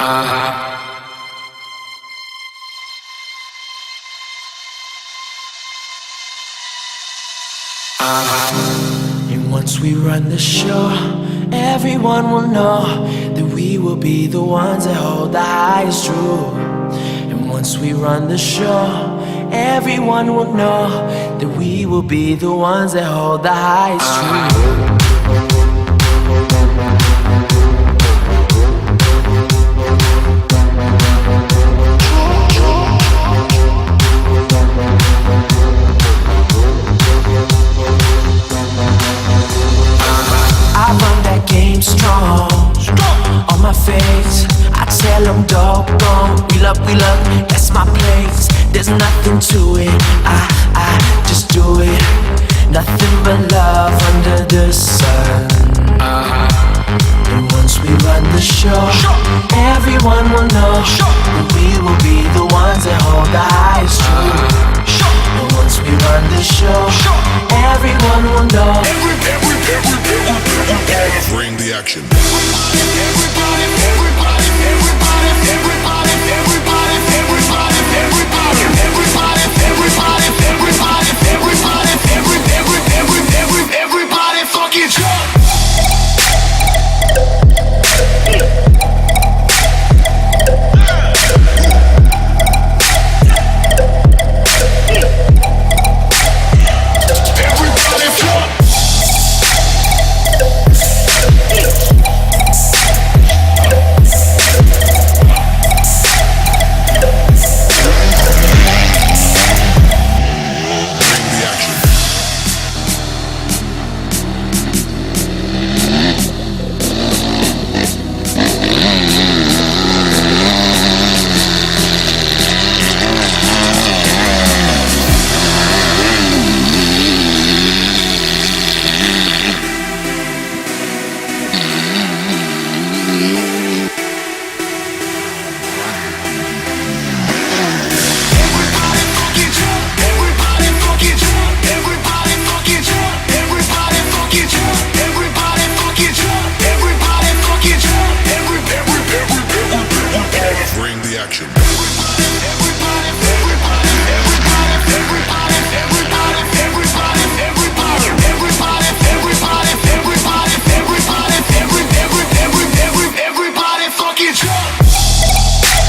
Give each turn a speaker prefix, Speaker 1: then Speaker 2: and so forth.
Speaker 1: And once we run the show, everyone will know that we will be the ones that hold the highest truth. And once we run the show, everyone will know that we will be the ones that hold the highest truth. Strong, on my face, I tell them doggone, we love, that's my place. There's nothing to it, I just do it. Nothing but love under the sun. And once we run the show, everyone will know that we will be the ones that hold the highest truth. And once we run the show, everyone will know.
Speaker 2: Bring the action.
Speaker 3: Everybody, everybody, everybody.